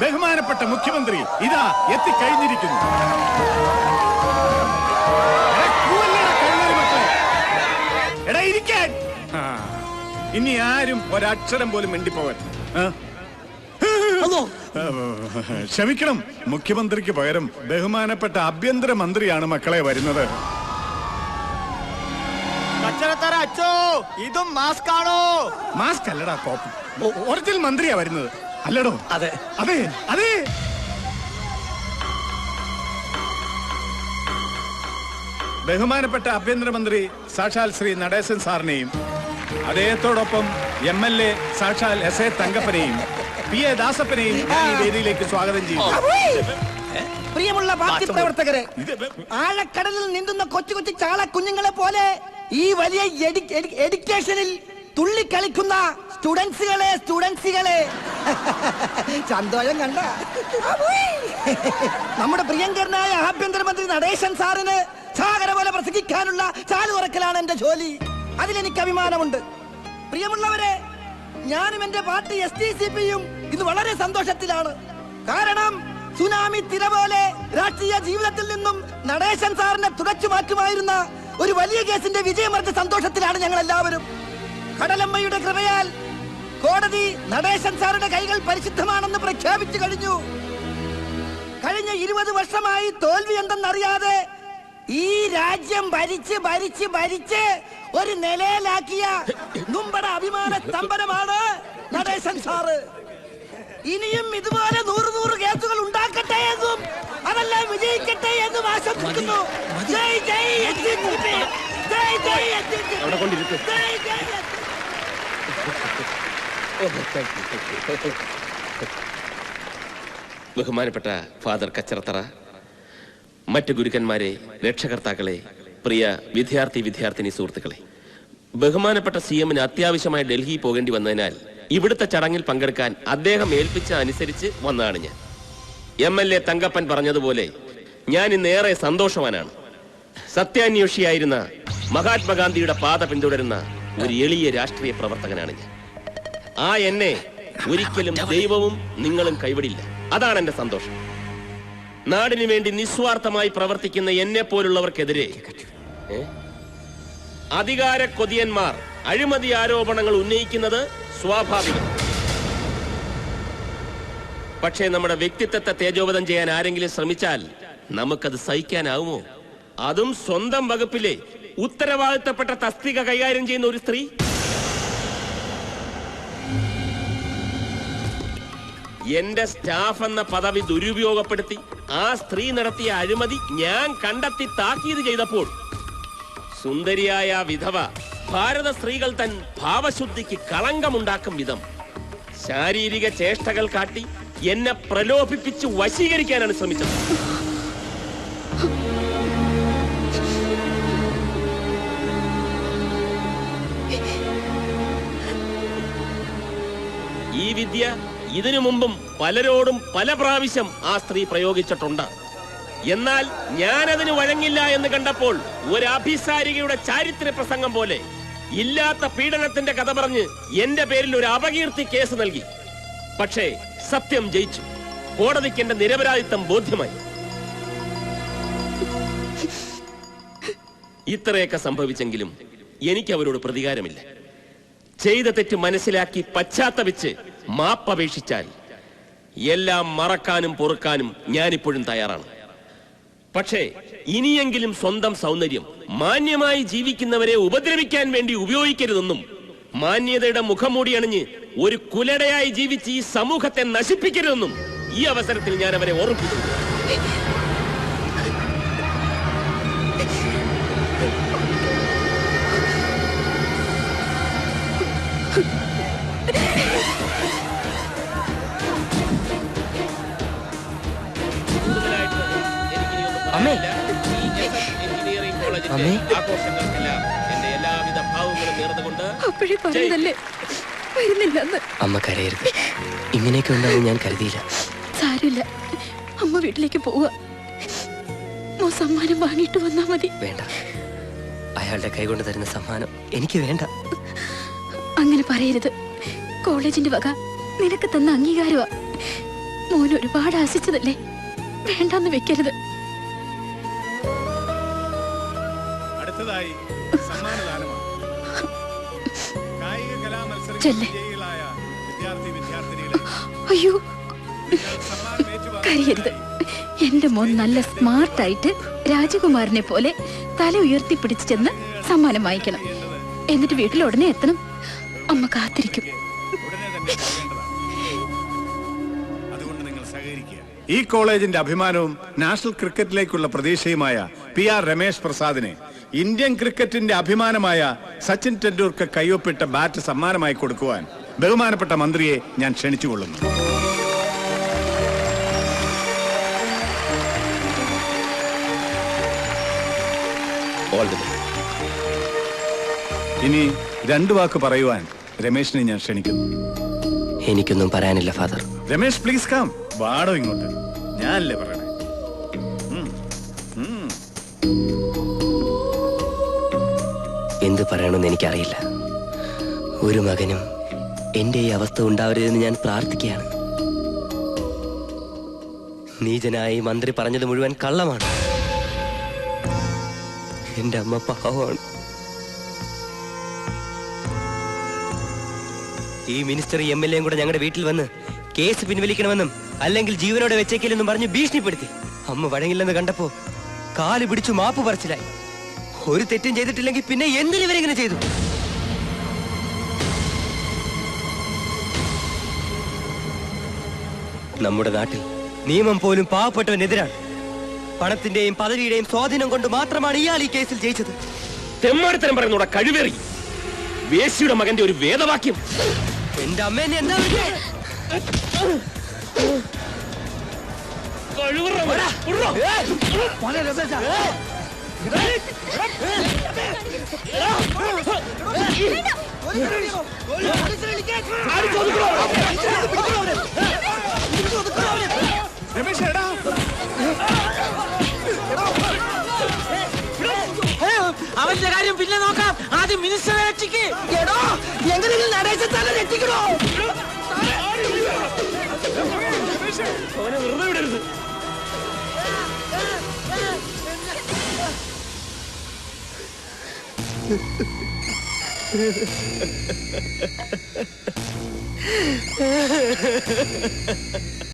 ബഹുമാനപ്പെട്ട മുഖ്യമന്ത്രി ഇതാ എത്തിക്കഴിഞ്ഞിരിക്കുന്നു. എടാ ഇരിക്കാൻ. ഇനി ആരും ഒരക്ഷരം പോലും മിണ്ടിപ്പോവാൻ. ക്ഷമിക്കണം, മുഖ്യമന്ത്രിക്ക് പകരം ബഹുമാനപ്പെട്ട ആഭ്യന്തര മന്ത്രിയാണ് മക്കളെ വരുന്നത്. ഇതും മാസ്ക് ആണോ? മാസ്ക് അല്ലടാ, കോപ്പി. ഒറിജിനൽ മന്ത്രിയാ വരുന്നത് അല്ലടോ? അതെ അതെ അതെ. ബഹുമാനപ്പെട്ട ആഭ്യന്തരമന്ത്രി സാക്ഷാൽ ശ്രീ നടേശൻ സാറിനെയും അദ്ദേഹത്തോടൊപ്പം MLA സാക്ഷാൽ SA തങ്കപ്പനെയും PA ദാസപ്പനെയും ഈ വേദിയിലേക്ക് സ്വാഗതം ചെയ്യുന്നു. പ്രിയമുള്ള പാർട്ടി പ്രവർത്തകരെ, ആഴക്കടലിൽ നീന്തുന്ന കൊച്ചു കൊച്ചു ചാള കുഞ്ഞുങ്ങളെ പോലെ ഈ വലിയ എഡ്യൂക്കേഷനിൽ തുള്ളിക്കളിക്കുന്ന സ്റ്റുഡൻസുകളെ സന്തോഷം കണ്ട നമ്മുടെ പ്രിയങ്കരനായ ആഭ്യന്തരമന്ത്രി നടേശൻ സാറിന് സാഗര പോലെ പ്രസംഗിക്കാനുള്ള ചാലു തുറക്കലാണ് എന്റെ ജോലി. അതിലെനിക്ക് അഭിമാനമുണ്ട്. പ്രിയമുള്ളവരെ, ഞാനും എന്റെ പാർട്ടി SDCPയും ഇന്ന് വളരെ സന്തോഷത്തിലാണ്. കാരണം സുനാമി തിര പോലെ രാഷ്ട്രീയ ജീവിതത്തിൽ നിന്നും നടേശൻ സാറിനെ തുടച്ചു മാറ്റുമായിരുന്ന ഒരു വലിയ കേസിന്റെ വിജയമറിഞ്ഞ സന്തോഷത്തിലാണ് ഞങ്ങൾ എല്ലാവരും. കടലമ്മയുടെ കൃപയാൽ കോടതി നടേശൻ സാറിന്റെ കൈകൾ പരിശുദ്ധമാണെന്ന് പ്രഖ്യാപിച്ചു കഴിഞ്ഞു. കഴിഞ്ഞ 20 വർഷമായി തോൽവി എന്തെന്നറിയാതെ ഈ രാജ്യം ഭരിച്ച് ഒരു നിലയിലാക്കിയ നമ്മുടെ അഭിമാന സ്തംഭനമാണ് നടേശൻ സാറ്. ഇനിയും ഇതുപോലെ 100 കേസുകൾ ഉണ്ടാക്കട്ടെ എന്നും അതെല്ലാം വിജയിക്കട്ടെ എന്നും ആശംസിക്കുന്നു. ജയ് ജയ് SDCP, ജയ് ജയ് SDCP, ജയ് ജയ്. ബഹുമാനപ്പെട്ട ഫാദർ കച്ചറത്തറ, മറ്റു ഗുരുക്കന്മാരെ, രക്ഷകർത്താക്കളെ, പ്രിയ വിദ്യാർത്ഥിനി സുഹൃത്തുക്കളെ, ബഹുമാനപ്പെട്ട CMന് അത്യാവശ്യമായി ഡൽഹി പോകേണ്ടി വന്നതിനാൽ ഇവിടുത്തെ ചടങ്ങിൽ പങ്കെടുക്കാൻ അദ്ദേഹം ഏൽപ്പിച്ച അനുസരിച്ച് വന്നതാണ് ഞാൻ. MLA തങ്കപ്പൻ പറഞ്ഞതുപോലെ ഞാൻ ഇന്നേറെ സന്തോഷവാനാണ്. സത്യാന്വേഷിയായിരുന്ന മഹാത്മാഗാന്ധിയുടെ പാത പിന്തുടരുന്ന ഒരു എളിയ രാഷ്ട്രീയ പ്രവർത്തകനാണ് ഞാൻ. ആ എന്നെ ഒരിക്കലും ദൈവവും നിങ്ങളും കൈവിടില്ല. അതാണ് എന്റെ സന്തോഷം. നാടിനു വേണ്ടി നിസ്വാർത്ഥമായി പ്രവർത്തിക്കുന്ന എന്നെ പോലുള്ളവർക്കെതിരെ അധികാര കൊതിയന്മാർ അഴിമതി ആരോപണങ്ങൾ ഉന്നയിക്കുന്നത് സ്വാഭാവികം. പക്ഷേ നമ്മുടെ വ്യക്തിത്വത്തെ തേജോവധം ചെയ്യാൻ ആരെങ്കിലും ശ്രമിച്ചാൽ നമുക്കത് സഹിക്കാനാവുമോ? അതും സ്വന്തം വകുപ്പിലെ ഉത്തരവാദിത്തപ്പെട്ട തസ്തിക കൈകാര്യം ചെയ്യുന്ന ഒരു സ്ത്രീ. എന്റെ സ്റ്റാഫ് എന്ന പദവി ദുരുപയോഗപ്പെടുത്തി ആ സ്ത്രീ നടത്തിയ അഴിമതി ഞാൻ കണ്ടെത്തി താക്കീത് ചെയ്തപ്പോൾ സുന്ദരിയായ വിധവ ഭാരത സ്ത്രീകൾ തൻ ഭാവശുദ്ധിക്ക് കളങ്കമുണ്ടാക്കും വിധം ശാരീരിക ചേഷ്ടകൾ കാട്ടി എന്നെ പ്രലോഭിപ്പിച്ച് വശീകരിക്കാനാണ് ശ്രമിച്ചത്. ഈ വിദ്യ ഇതിനു മുമ്പും പലരോടും പല പ്രാവശ്യം ആ സ്ത്രീ പ്രയോഗിച്ചിട്ടുണ്ട്. എന്നാൽ ഞാനതിന് വഴങ്ങില്ല എന്ന് കണ്ടപ്പോൾ ഒരു അഭിസാരികയുടെ ചാരിത്ര പ്രസംഗം പോലെ ഇല്ലാത്ത പീഡനത്തിന്റെ കഥ പറഞ്ഞ് എന്റെ പേരിൽ ഒരു അപകീർത്തി കേസ് നൽകി. പക്ഷേ സത്യം ജയിച്ചു. കോടതിക്ക് എന്റെ നിരപരാധിത്വം ബോധ്യമായി. ഇത്രയൊക്കെ സംഭവിച്ചെങ്കിലും എനിക്ക് അവരോട് പ്രതികാരമില്ല. ചെയ്ത തെറ്റ് മനസ്സിലാക്കി പശ്ചാത്തപിച്ച് മാപ്പപേക്ഷിച്ചാൽ എല്ലാം മറക്കാനും പൊറുക്കാനും ഞാനിപ്പോഴും തയ്യാറാണ്. പക്ഷേ ഇനിയെങ്കിലും സ്വന്തം സൗന്ദര്യം മാന്യമായി ജീവിക്കുന്നവരെ ഉപദ്രവിക്കാൻ വേണ്ടി ഉപയോഗിക്കരുതെന്നും മാന്യതയുടെ മുഖംമൂടി അണിഞ്ഞ് ഒരു കുലടയായി ജീവിച്ച് ഈ സമൂഹത്തെ നശിപ്പിക്കരുതെന്നും ഈ അവസരത്തിൽ ഞാൻ അവരെ ഓർമ്മിപ്പിക്കുന്നു. ആഘോഷങ്ങൾക്കെല്ലാം എന്റെ എല്ലാവിധ ഭാവങ്ങളും നേർന്നുകൊണ്ട് അപ്പോഴേ പറയുന്നല്ലേ വരുന്നില്ലെന്ന്. അമ്മ കരയരുത്. ഇങ്ങനെയൊക്കെ ഉണ്ടാവും ഞാൻ കരുതിയില്ല. സാരമില്ല, അമ്മ വീട്ടിലേക്ക് പോവുക. സമ്മാനം വാങ്ങിയിട്ട് വന്നാ മതി. വേണ്ട, അയാളുടെ കൈകൊണ്ട് തരുന്ന സമ്മാനം എനിക്ക് വേണ്ട. അങ്ങനെ പറയരുത്. കോളേജിന്റെ വക നിനക്ക് തന്ന അംഗീകാരമാ. മോൻ ഒരുപാട് ആശിച്ചതല്ലേ, വേണ്ടെന്ന് വെക്കരുത്. അടുത്തതായി സമ്മാനദാനമാണ്. കായിക കലാമത്സരങ്ങളിൽ ചെല്ല്. വിജയികളായ വിദ്യാർത്ഥിനികളെ അയ്യോ, സമ്മാനം ഏറ്റുവാങ്ങുന്നതിനായി കരയരുത്. എന്റെ മോൻ നല്ല സ്മാർട്ടായിട്ട് രാജകുമാരനെ പോലെ തല ഉയർത്തിപ്പിടിച്ച് ചെന്ന് സമ്മാനം വാങ്ങിക്കണം. എന്നിട്ട് വീട്ടിൽ ഉടനെ എത്തണം. അമ്മ കാത്തിരിക്കും. ഉടനെ തന്നെ പോകേണ്ടതാണ്. അതുകൊണ്ട് നിങ്ങൾ സഹകരിക്കുക. ഈ കോളേജിന്റെ അഭിമാനവും നാഷണൽ ക്രിക്കറ്റിലേക്കുള്ള പ്രതീക്ഷയുമായ PR രമേശ് പ്രസാദിനെ ഇന്ത്യൻ ക്രിക്കറ്റിന്റെ അഭിമാനമായ സച്ചിൻ ടെണ്ടുൽക്കർ കയ്യൊപ്പിട്ട ബാറ്റ് സമ്മാനമായി കൊടുക്കുവാൻ ബഹുമാനപ്പെട്ട മന്ത്രിയെ ഞാൻ ക്ഷണിച്ചുകൊള്ളുന്നു. ഇനി രണ്ടു വാക്ക് പറയുവാൻ രമേശിനെ ഞാൻ ക്ഷണിക്കുന്നു. എനിക്കൊന്നും പറയാനില്ല ഫാദർ. Ramesh please come. വാടോ ഇങ്ങോട്ട്. ഞാനല്ലേ പറയണേ. എന്ത് പറയണമെന്ന് എനിക്കറിയില്ല. ഒരു മകനും എന്റെ ഈ അവസ്ഥ ഉണ്ടാവരുതെന്ന് ഞാൻ പ്രാർത്ഥിക്കുകയാണ്. നീചനായി മന്ത്രി പറഞ്ഞത് മുഴുവൻ കള്ളമാണ്. എന്റെ അമ്മ പാവമാണ്. ഈ മിനിസ്റ്റർ MLA കൂടെ ഞങ്ങളുടെ വീട്ടിൽ വന്ന് കേസ് പിൻവലിക്കണമെന്നും അല്ലെങ്കിൽ ജീവനോടെ വെച്ചേക്കില്ലെന്നും പറഞ്ഞ് ഭീഷണിപ്പെടുത്തി. അമ്മ വഴങ്ങില്ലെന്ന് കണ്ടപ്പോ കാല് പിടിച്ചു മാപ്പ് പറച്ചിലായി. ഒരു തെറ്റും ചെയ്തിട്ടില്ലെങ്കിൽ പിന്നെ എന്തിനു ഇവരിങ്ങനെ ചെയ്തു? നമ്മുടെ നാട്ടിൽ നിയമം പോലും പാവപ്പെട്ടവനെതിരാണ്. പണത്തിന്റെയും പദവിയുടെയും സ്വാധീനം കൊണ്ട് മാത്രമാണ് ഇയാൾ ഈ കേസിൽ ജയിച്ചത്. തെമ്മാടിത്തരം പറയുന്നൂടെ കഴിവേറി. വേശിയുടെ മകന്റെ ഒരു വേദവാക്യം. എന്റെ അമ്മേനെ എന്താ രമേശ് എടാ. അവന്റെ കാര്യം പിന്നെ നോക്കാം. ആദ്യം മിനിസ്റ്ററെ രക്ഷിക്ക്. എങ്ങനെയെങ്കിലും നടേശൻ സാറിനെ രക്ഷിക്കണോ? അവനെ വെറുതെ വിടരുത്. Ha ha ha ha.